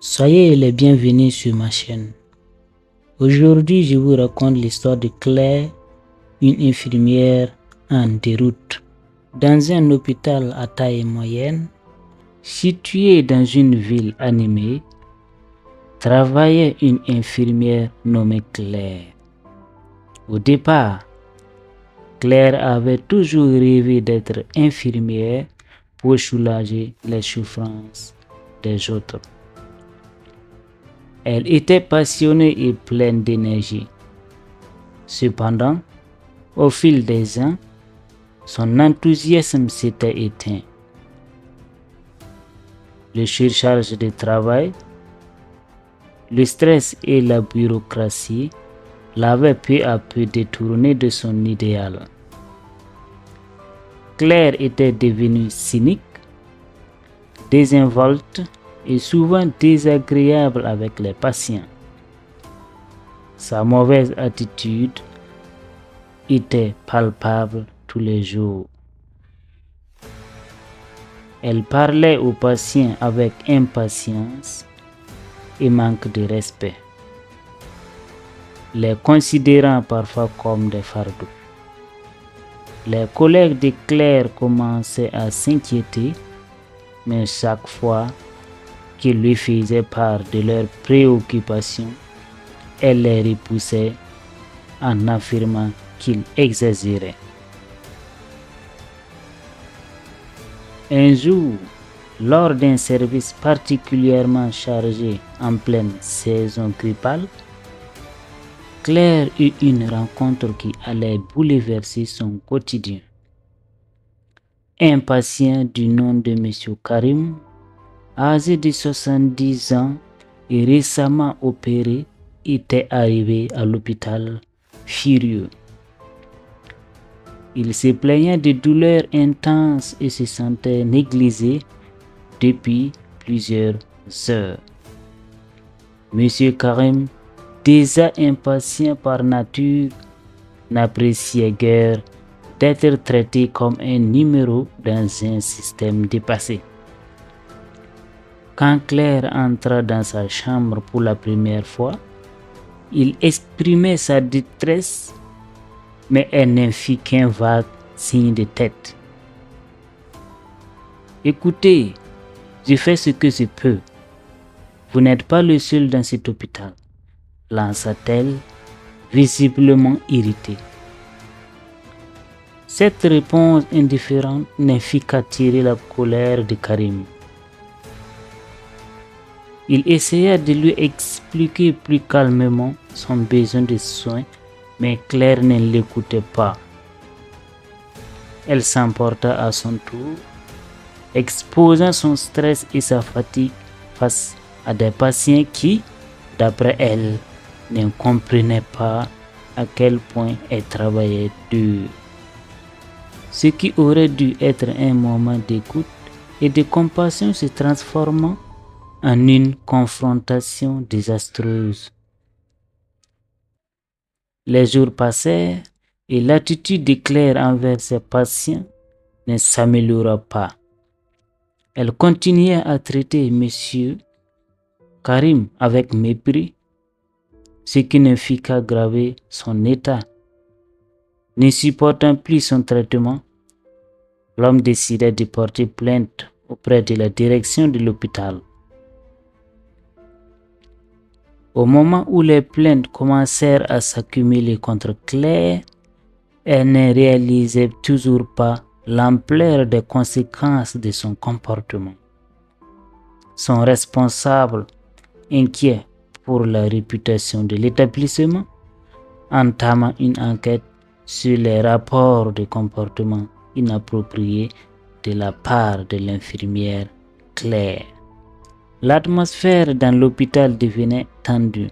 Soyez les bienvenus sur ma chaîne. Aujourd'hui, je vous raconte l'histoire de Claire, une infirmière en déroute. Dans un hôpital à taille moyenne, situé dans une ville animée, travaillait une infirmière nommée Claire. Au départ, Claire avait toujours rêvé d'être infirmière pour soulager les souffrances des autres. Elle était passionnée et pleine d'énergie. Cependant, au fil des ans, son enthousiasme s'était éteint. Le surcharge de travail, le stress et la bureaucratie l'avaient peu à peu détourné de son idéal. Claire était devenue cynique, désinvolte et souvent désagréable avec les patients. Sa mauvaise attitude était palpable tous les jours. Elle parlait aux patients avec impatience et manque de respect, les considérant parfois comme des fardeaux. Les collègues de Claire commençaient à s'inquiéter, mais chaque fois qu'ils lui faisaient part de leurs préoccupations, elle les repoussait en affirmant qu'il exagérait. Un jour, lors d'un service particulièrement chargé en pleine saison grippale, Claire eut une rencontre qui allait bouleverser son quotidien. Un patient du nom de M. Karim, âgé de 70 ans et récemment opéré, était arrivé à l'hôpital furieux. Il se plaignait de douleurs intenses et se sentait négligé depuis plusieurs heures. Monsieur Karim, déjà impatient par nature, n'appréciait guère d'être traité comme un numéro dans un système dépassé. Quand Claire entra dans sa chambre pour la première fois, il exprimait sa détresse, mais elle n'en fit qu'un vague signe de tête. « Écoutez, je fais ce que je peux. Vous n'êtes pas le seul dans cet hôpital, » lança-t-elle, visiblement irritée. Cette réponse indifférente ne fit qu'attirer la colère de Karim. Il essaya de lui expliquer plus calmement son besoin de soins, mais Claire ne l'écoutait pas. Elle s'emporta à son tour, exposant son stress et sa fatigue face à des patients qui, d'après elle, ne comprenaient pas à quel point elle travaillait dur. Ce qui aurait dû être un moment d'écoute et de compassion se transforma en une confrontation désastreuse. Les jours passèrent et l'attitude de Claire envers ses patients ne s'améliora pas. Elle continuait à traiter M. Karim avec mépris, ce qui ne fit qu'aggraver son état. Ne supportant plus son traitement, l'homme décida de porter plainte auprès de la direction de l'hôpital. Au moment où les plaintes commencèrent à s'accumuler contre Claire, elle ne réalisait toujours pas l'ampleur des conséquences de son comportement. Son responsable, inquiet pour la réputation de l'établissement, entama une enquête sur les rapports de comportement inappropriés de la part de l'infirmière Claire. L'atmosphère dans l'hôpital devenait tendue.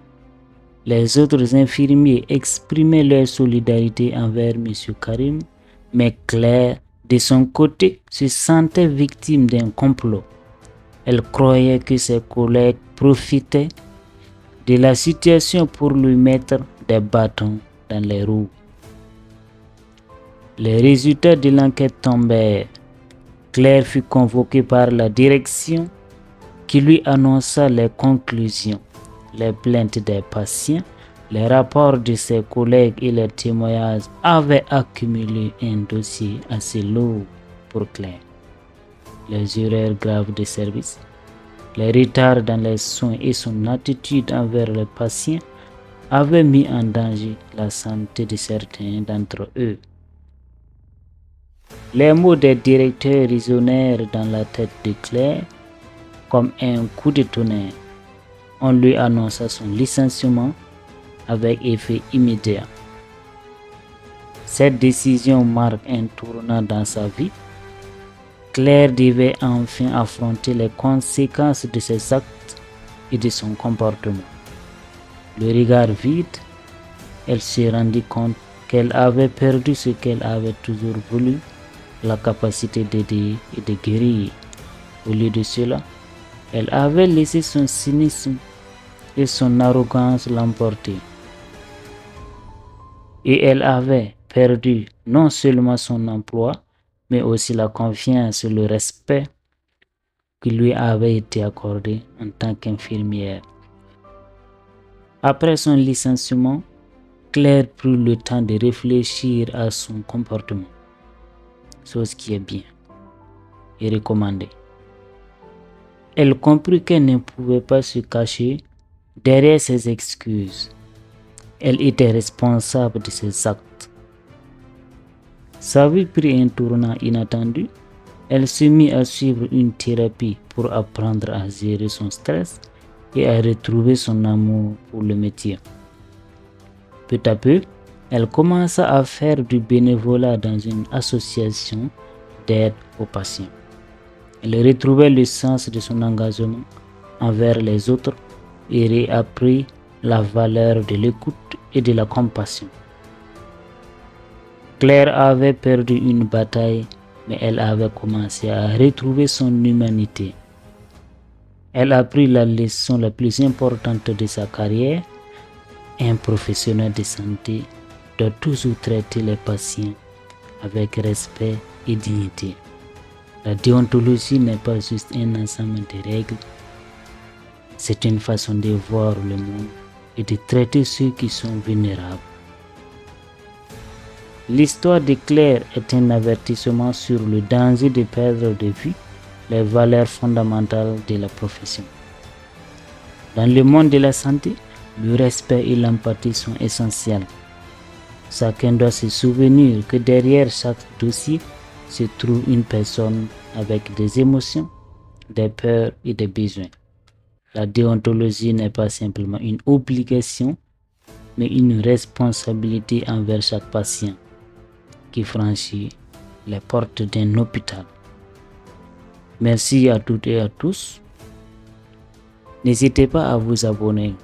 Les autres infirmiers exprimaient leur solidarité envers M. Karim, mais Claire, de son côté, se sentait victime d'un complot. Elle croyait que ses collègues profitaient de la situation pour lui mettre des bâtons dans les roues. Les résultats de l'enquête tombèrent. Claire fut convoquée par la direction qui lui annonça les conclusions, les plaintes des patients, les rapports de ses collègues et les témoignages avaient accumulé un dossier assez lourd pour Claire. Les erreurs graves de service, les retards dans les soins et son attitude envers les patients avaient mis en danger la santé de certains d'entre eux. Les mots des directeurs résonnèrent dans la tête de Claire comme un coup de tonnerre. On lui annonça son licenciement avec effet immédiat. Cette décision marque un tournant dans sa vie. Claire devait enfin affronter les conséquences de ses actes et de son comportement. Le regard vide, elle se rendit compte qu'elle avait perdu ce qu'elle avait toujours voulu, la capacité d'aider et de guérir. Au lieu de cela, elle avait laissé son cynisme et son arrogance l'emporter. Et elle avait perdu non seulement son emploi, mais aussi la confiance et le respect qui lui avait été accordé en tant qu'infirmière. Après son licenciement, Claire prit le temps de réfléchir à son comportement, chose qui est bien et recommandée. Elle comprit qu'elle ne pouvait pas se cacher derrière ses excuses. Elle était responsable de ses actes. Sa vie prit un tournant inattendu. Elle se mit à suivre une thérapie pour apprendre à gérer son stress et à retrouver son amour pour le métier. Peu à peu, elle commença à faire du bénévolat dans une association d'aide aux patients. Elle retrouvait le sens de son engagement envers les autres et réapprit la valeur de l'écoute et de la compassion. Claire avait perdu une bataille, mais elle avait commencé à retrouver son humanité. Elle a appris la leçon la plus importante de sa carrière. Un professionnel de santé doit toujours traiter les patients avec respect et dignité. La déontologie n'est pas juste un ensemble de règles, c'est une façon de voir le monde et de traiter ceux qui sont vulnérables. L'histoire de Claire est un avertissement sur le danger de perdre de vue les valeurs fondamentales de la profession. Dans le monde de la santé, le respect et l'empathie sont essentiels. Chacun doit se souvenir que derrière chaque dossier se trouve une personne avec des émotions, des peurs et des besoins. La déontologie n'est pas simplement une obligation, mais une responsabilité envers chaque patient qui franchit les portes d'un hôpital. Merci à toutes et à tous. N'hésitez pas à vous abonner